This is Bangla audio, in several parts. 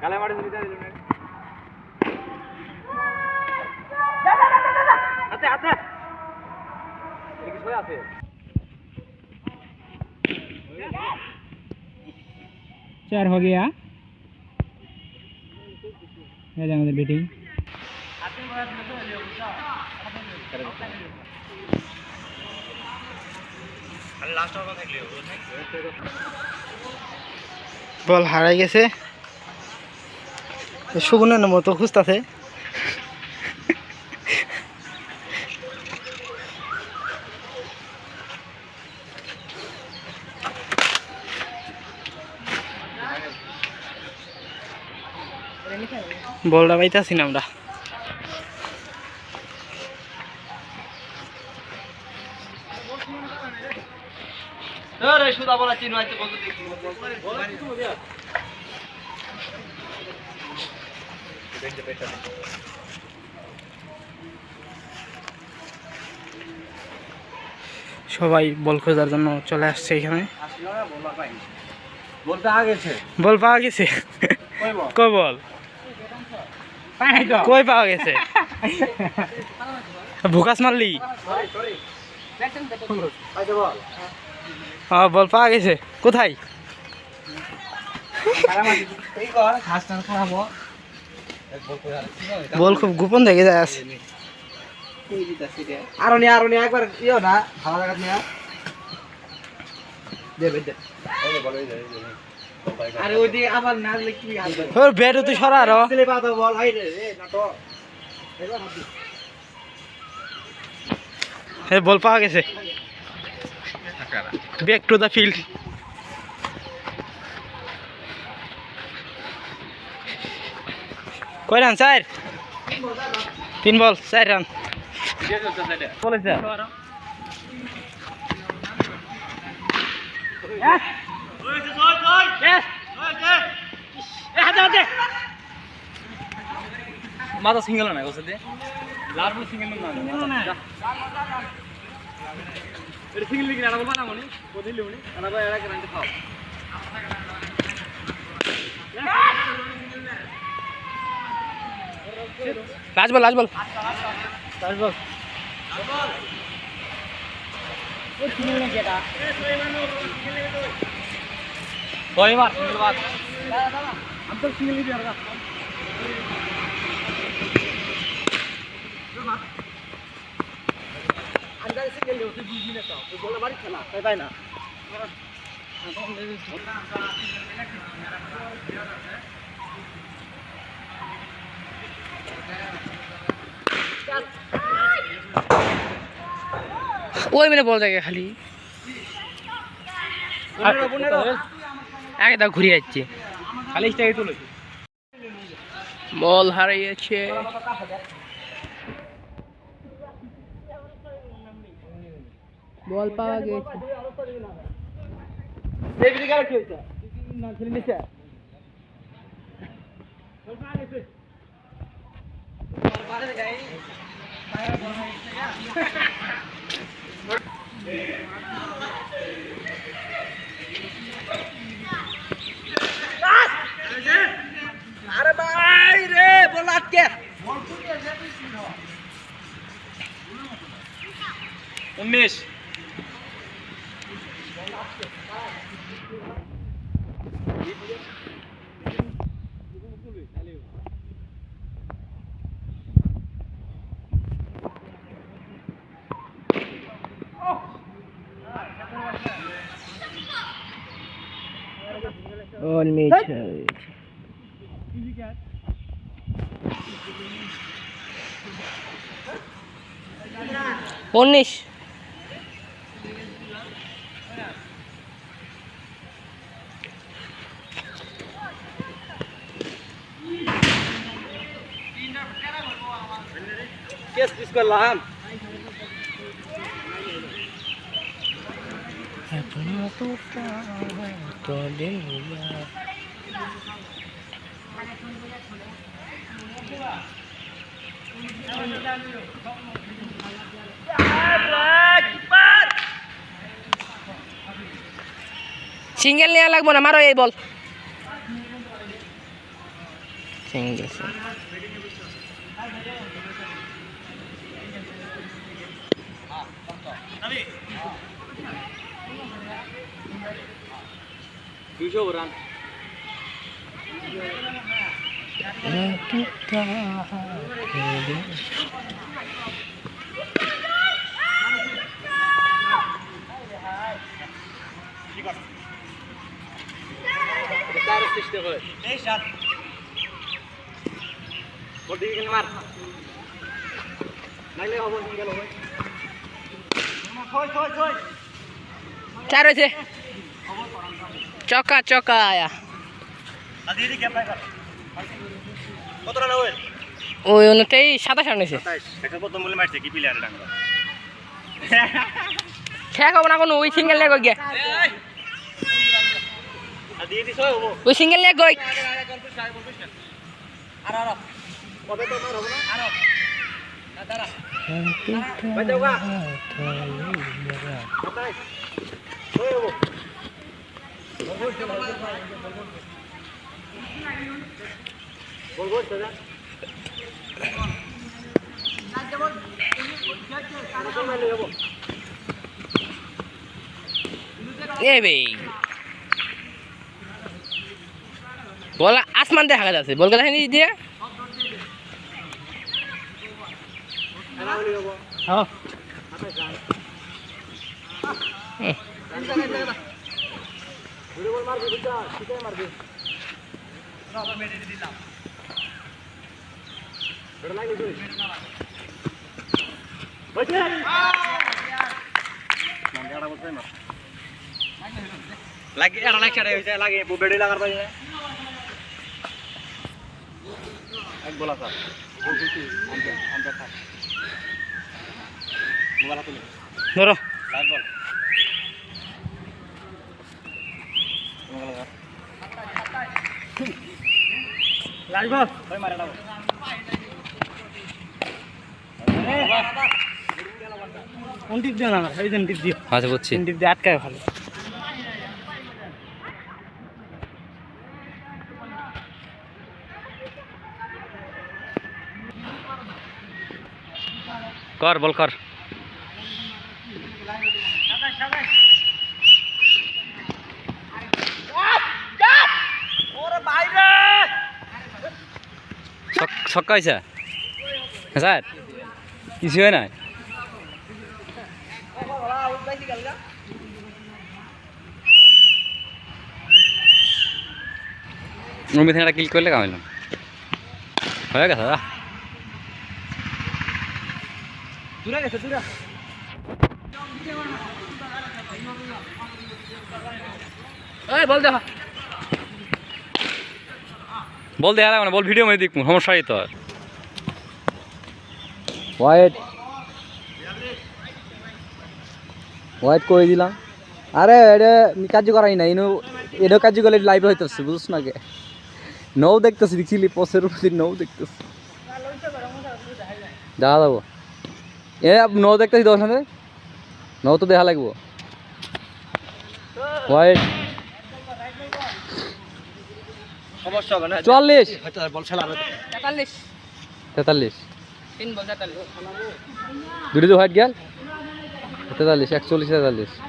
কালে মাঠে সুবিধা দিল না আতে আতে কি সই আছে चार हो गया ये हमारे बैटिंग বল হারাই গেছে সুগুনের মতো খুঁজতেছে বলটা পাইতেছি না আমরা সবাই বল খোঁজার জন্য চলে আসছে এখানে বল পাওয়া গেছে কই বল কই পাওয়া গেছে ভুকাস মারলি বল পাওয়া গেছে কোথায় বল খুব গোপন থেকে যায় আছে আরো নিয়ে একবার ইও না ভালো জায়গা নিয়ে আরে ওইদিকে আবার না দিলে কি হবে তোর ব্যাট তুই সরা আরো দিলে পাতা বল হাই রে না তো এবার হাত হে বল পাওয়া গেছে ব্যাক টু দা ফিল্ড কয় রান 4 3 বল 4 রান বলেছে মাথা সিঙ্গেল না ওসে দে লার বল সিঙ্গেল না এটা সিঙ্গেল লিখে না বল না মনি বদিলে উনি আনা ভাই এরা কারেন্ট খাও লাস্ট বল ওই সিঙ্গেল না যেটা ওই মার সিঙ্গেল বাদ हम तो सिंगल ही दे रहा अंदर से खेल होते बीजी ने तो बोल हमारी खेला है ना ওই মেরে বল জায়গা খালি আগে দাও ঘুরে যাচ্ছে খালি স্টাইল তুলে বল হারিয়েছে বল পাওয়া গেছে এই দিকে আর কি হইছে না খেলে নিছে বল পাওয়া গেছে বারে গাই अरे भाई रे बोल के 19 All made. 19 केस తీసుకెళ్ళాం अपना तो दिल हुआ সিঙ্গেল নেওয়া লাগবো না মারো এই বল সিঙ্গেল রান চার হয়েছে চকা চকা আয়া ওই অনুযায়ী 27 রান হয়েছে খেয়া খাবো না কোনো ওই সিঙ্গেল লেগ গিয়া ওই সিঙ্গেল লেগ গই বল আসমান দেখা যাচ্ছে বল কথা দিয়ে লাগে এটা লাগ ছাড়ে হইছে লাগে বেড়ি লাগার পাই এক বলা স্যার আনতে থাক মোবাইল তুলে ধরো লাইভ বল লাইভ বল ভাই মারে দাও কোন টিপ দিও না এই দিন টিপ দিও আচ্ছা বুঝছি টিপ দিয়ে আটকায় ভালো কর বল কর ছক্কা হয়েছে স্যার কিছু হয় না একটা ক্লিক করলে কামাইলাম হয়ে গেছে দাদা দূরে গেছে দূরে বল দেখা বল দেখা মানে বল ভিডিও মধ্যে দেখবো সমস্যা তো হোয়াইট হোয়াইট করে দিলাম আরে এটা কার্য করাই না ইনো এটাও কার্য করলে লাইভে হইতেছে বুঝছ না কে নৌ দেখতেছি দেখছিলি পোস্টের উপর নৌ দেখতেছি দেখা যাবো এ নৌ দেখতেছি তোর সাথে নৌ তো দেখা লাগবো হোয়াইট 44 বল খেলাবে 43 দুটো তো হোয়াইট গেল 43 41 43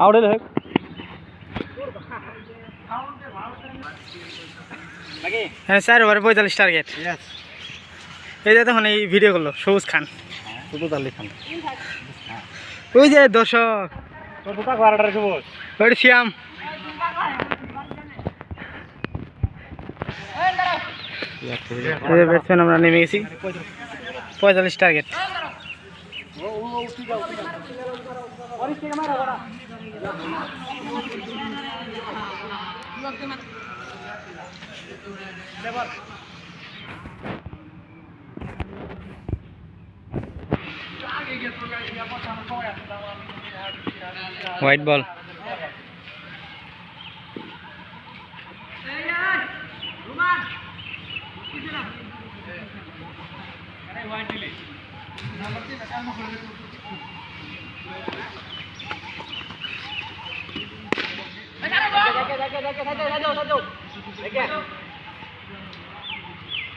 আউট হলে হ্যাঁ 4 ওভারে 45 টার্গেট এই যে তখন এই ভিডিও করলো সবুজ খান ওই যে দর্শক ওই শ্যাম ব্যাটসম্যান আমরা নেমে গেছি 45 টার্গেট হোয়াইট বল।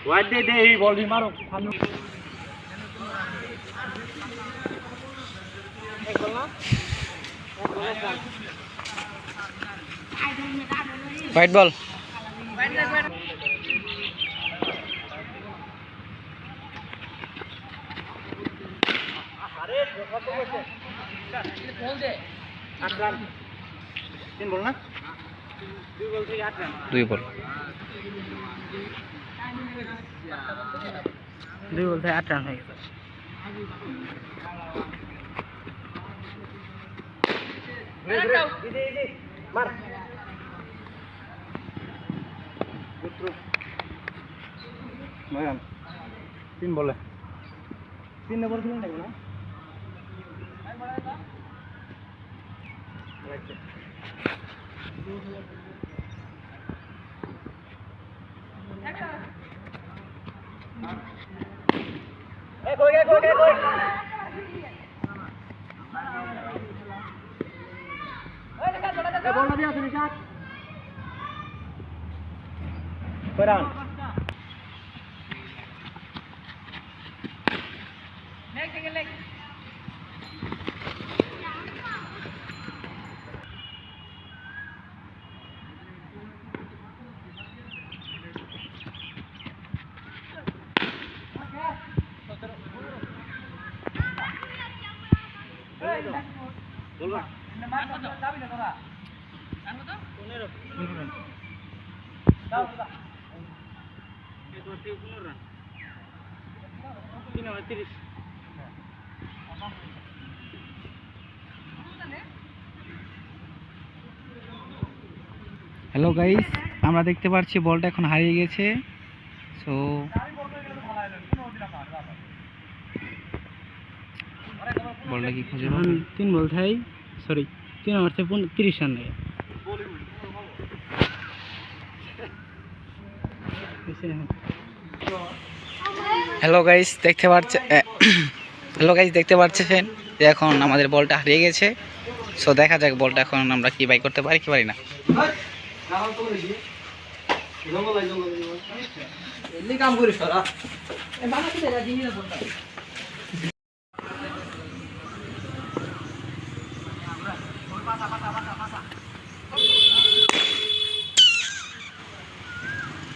वाइड दे दे ही बॉल भी मारो एक बॉल ना হোয়াইট বল। अरे बोल दे 8 रन 3 बॉल ना 2 बॉल থেকে 8 रन 2 বল। 2 বল থেকে 8 রান হয়ে গেছে ইজি মার মারান 3 বলে 3 নম্বর খেলে নেব না कोई बोलना भी निशात फरहान बोलो হ্যালো গাইস, আমরা দেখতে পাচ্ছি বলটা এখন হারিয়ে গেছে। সো বলটা কি খুঁজে পাবো? 3 বল থাই সরি 3 ওভার থেকে 30 রান নেই হ্যালো গাইস, দেখতে পাচ্ছেন যে এখন আমাদের বলটা হারিয়ে গেছে। সো দেখা যাক বলটা এখন আমরা কি বাই করতে পারি কি পারি না।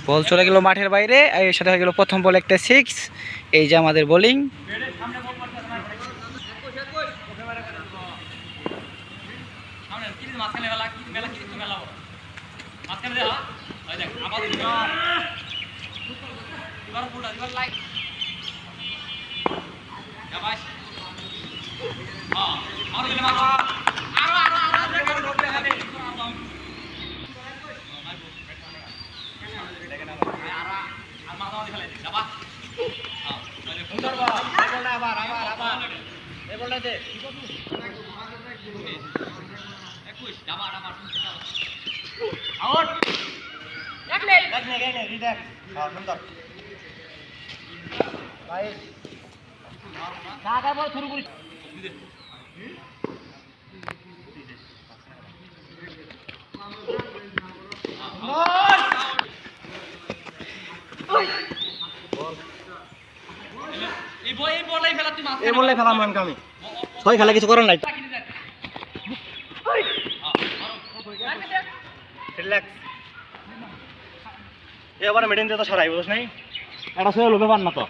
বল চলে গেল মাঠের বাইরে, আর এর সাথে হয়ে গেল প্রথম বল একটা 6। এই যে আমাদের বোলিং। এই বললে ফেলাম আমি ছয় খেলা কিছু করার নাই রিল্যাক্স এবারে মেডিন দিয়ে তো সরাই বুঝছ নাই এটা সে লোভে পান না তো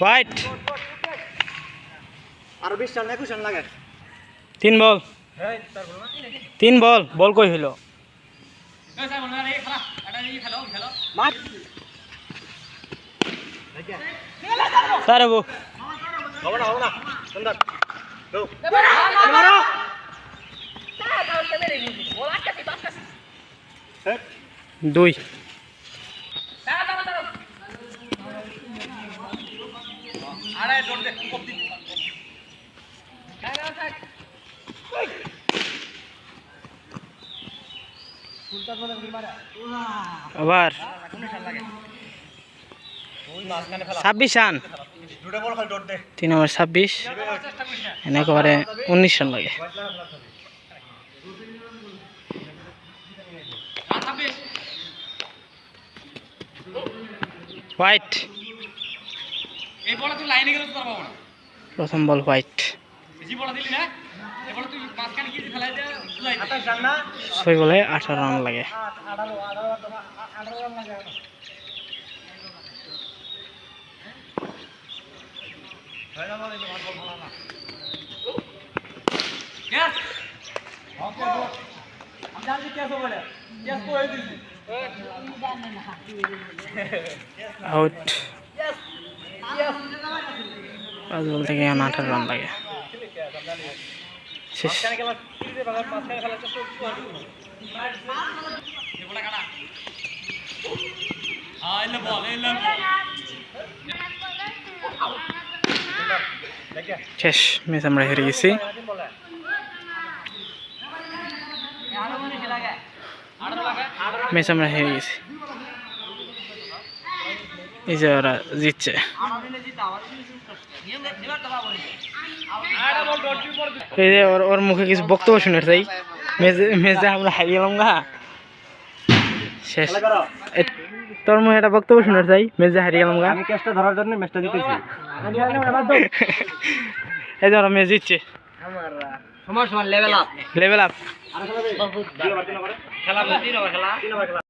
হোয়াইট আর 20 রান 21 রান লাগে 3 বল। 3 বল, বল কই হলো? মাঠ স্যার বাবু হবে না সুন্দর গো 2 আরে দৌড় দে কপ দি আবার 26 রান দুটো বল খালি দৌড় দে 3 ওভার 26 এনে করে 19 রান লাগে হোয়াইট এই বল তুই লাইনে গেলে তো পারবো না প্রথম বল হোয়াইট জি বল দিলি না এই বল তুই মাঝখানে কি ফেলাই দে 28 রান না 6 বলে 18 রান লাগে 18 রান লাগে ভাই আমার এই বল ভালো না यस ओके हम जान के कैसे बोले यस को है दिस আউট 5 বল থেকে 18 রান লাগে শেষ মাঝখানে খেলা তিনটে ভাগ মাঝখানে খেলা তো ये बोला काटा हां इल्ले बॉल देखिए শেষ ম্যাচ আমরা হেরে গেছি ম্যাচ আমরা হেরে গেছি এই যে ওরা জিতছে এই যে ওর মুখে কিছু বক্তব্য শুনে তাই ম্যাচে আমরা হারিয়ে গেলাম গা শেষ তোর মুখে একটা বক্তব্য শুনে তাই ম্যাচে হারিয়ে গেলাম গা আমি ক্যাচটা ধরার জন্য ম্যাচটা জিতেছি এই যে ওরা ম্যাচ জিতছে সময় লেভেল আপ লেভেল আপ খেলা 3 ওভার খেলা